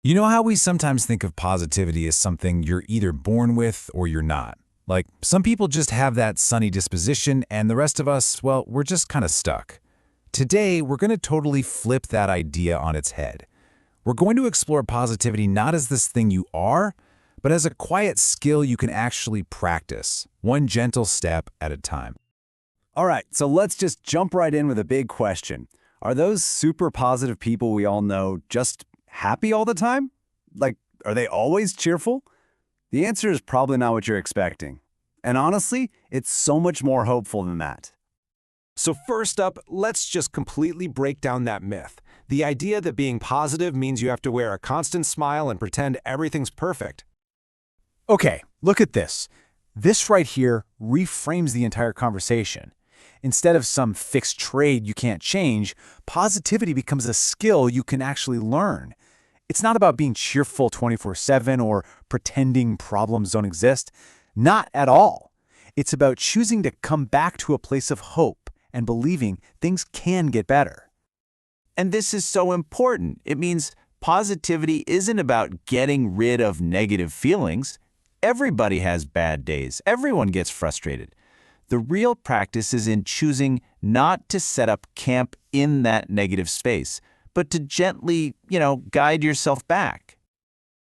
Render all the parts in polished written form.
You know how we sometimes think of positivity as something you're either born with or you're not? Like, some people just have that sunny disposition, and the rest of us, well, we're just kind of stuck. Today, we're going to totally flip that idea on its head. We're going to explore positivity not as this thing you are, but as a quiet skill you can actually practice, one gentle step at a time. All right, so let's just jump right in with a big question. Are those super positive people we all know just happy all the time? Like, are they always cheerful? The answer is probably not what you're expecting. And honestly, it's so much more hopeful than that. So first up, let's just completely break down that myth. The idea that being positive means you have to wear a constant smile and pretend everything's perfect. Okay, look at this. This right here reframes the entire conversation. Instead of some fixed trade you can't change, positivity becomes a skill you can actually learn. It's not about being cheerful 24/7 or pretending problems don't exist. Not at all. It's about choosing to come back to a place of hope and believing things can get better. And this is so important. It means positivity isn't about getting rid of negative feelings. Everybody has bad days. Everyone gets frustrated. The real practice is in choosing not to set up camp in that negative space, but to gently, guide yourself back.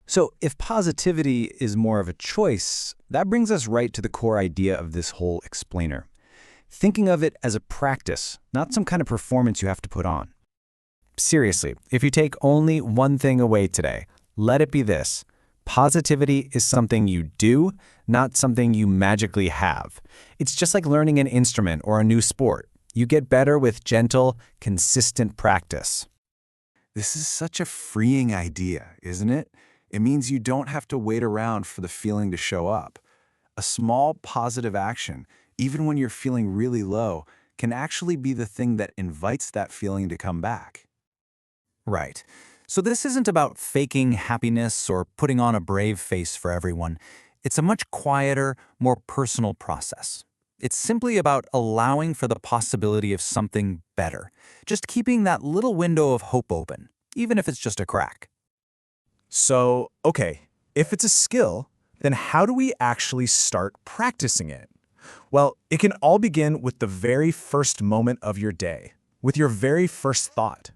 So if positivity is more of a choice, that brings us right to the core idea of this whole explainer. Thinking of it as a practice, not some kind of performance you have to put on. Seriously, if you take only one thing away today, let it be this. Positivity is something you do, not something you magically have. It's just like learning an instrument or a new sport. You get better with gentle, consistent practice. This is such a freeing idea, isn't it? It means you don't have to wait around for the feeling to show up. A small positive action, even when you're feeling really low, can actually be the thing that invites that feeling to come back. Right. So this isn't about faking happiness or putting on a brave face for everyone. It's a much quieter, more personal process. It's simply about allowing for the possibility of something better, just keeping that little window of hope open, even if it's just a crack. So, okay, if it's a skill, then how do we actually start practicing it? Well, it can all begin with the very first moment of your day, with your very first thought.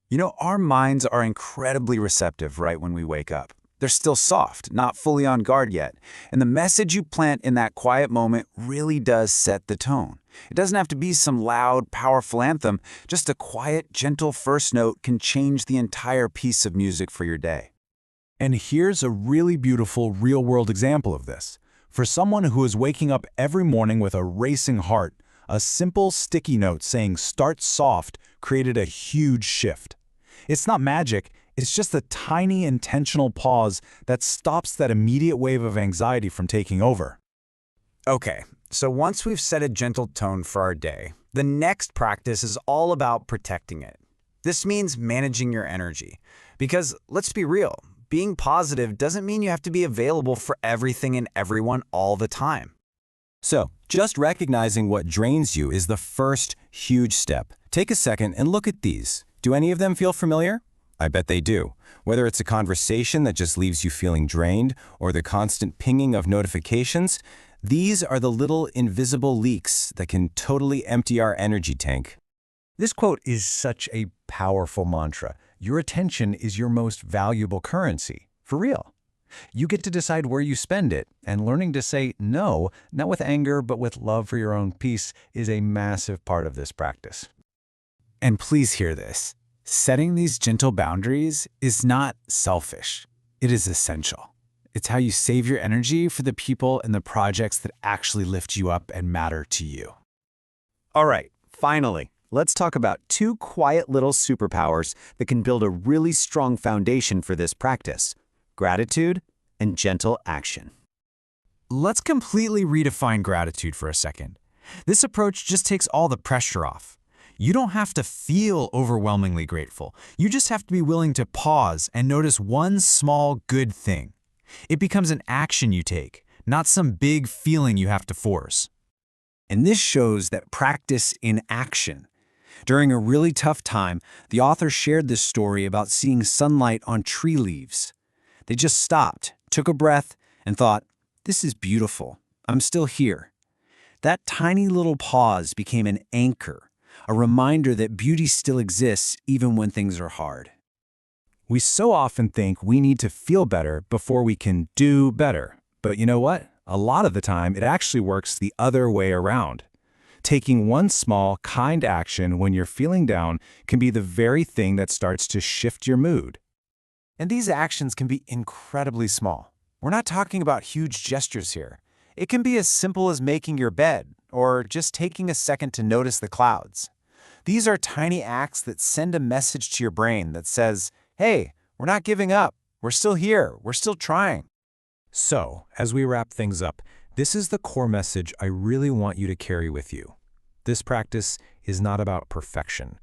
You know, our minds are incredibly receptive right when we wake up. They're still soft, not fully on guard yet. And the message you plant in that quiet moment really does set the tone. It doesn't have to be some loud, powerful anthem. Just a quiet, gentle first note can change the entire piece of music for your day. And here's a really beautiful real-world example of this. For someone who is waking up every morning with a racing heart, a simple sticky note saying "Start soft" created a huge shift. It's not magic, it's just a tiny intentional pause that stops that immediate wave of anxiety from taking over. Okay, so once we've set a gentle tone for our day, the next practice is all about protecting it. This means managing your energy. Because let's be real, being positive doesn't mean you have to be available for everything and everyone all the time. So, just recognizing what drains you is the first huge step. Take a second and look at these. Do any of them feel familiar? I bet they do. Whether it's a conversation that just leaves you feeling drained or the constant pinging of notifications, these are the little invisible leaks that can totally empty our energy tank. This quote is such a powerful mantra. Your attention is your most valuable currency. For real. You get to decide where you spend it, and learning to say no, not with anger but with love for your own peace, is a massive part of this practice. And please hear this. Setting these gentle boundaries is not selfish. It is essential. It's how you save your energy for the people and the projects that actually lift you up and matter to you. All right, finally, let's talk about two quiet little superpowers that can build a really strong foundation for this practice: gratitude and gentle action. Let's completely redefine gratitude for a second. This approach just takes all the pressure off. You don't have to feel overwhelmingly grateful. You just have to be willing to pause and notice one small good thing. It becomes an action you take, not some big feeling you have to force. And this shows that practice in action. During a really tough time, the author shared this story about seeing sunlight on tree leaves. They just stopped, took a breath, and thought, "This is beautiful. I'm still here." That tiny little pause became an anchor, a reminder that beauty still exists even when things are hard. We so often think we need to feel better before we can do better. But you know what? A lot of the time, it actually works the other way around. Taking one small, kind action when you're feeling down can be the very thing that starts to shift your mood. And these actions can be incredibly small. We're not talking about huge gestures here. It can be as simple as making your bed or just taking a second to notice the clouds. These are tiny acts that send a message to your brain that says, "Hey, we're not giving up. We're still here. We're still trying." So, as we wrap things up, this is the core message I really want you to carry with you. This practice is not about perfection.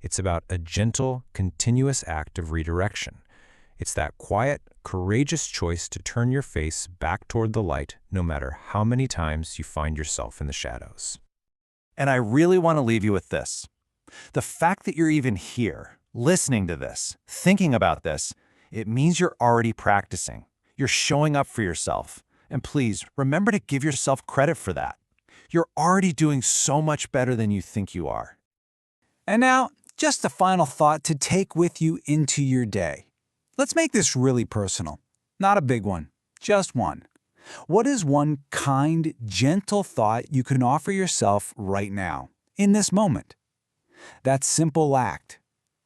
It's about a gentle, continuous act of redirection. It's that quiet, courageous choice to turn your face back toward the light no matter how many times you find yourself in the shadows. And I really want to leave you with this. The fact that you're even here, listening to this, thinking about this, it means you're already practicing. You're showing up for yourself. And please, remember to give yourself credit for that. You're already doing so much better than you think you are. And now, just a final thought to take with you into your day. Let's make this really personal. Not a big one, just one. What is one kind, gentle thought you can offer yourself right now, in this moment? That simple act,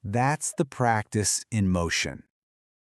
that's the practice in motion.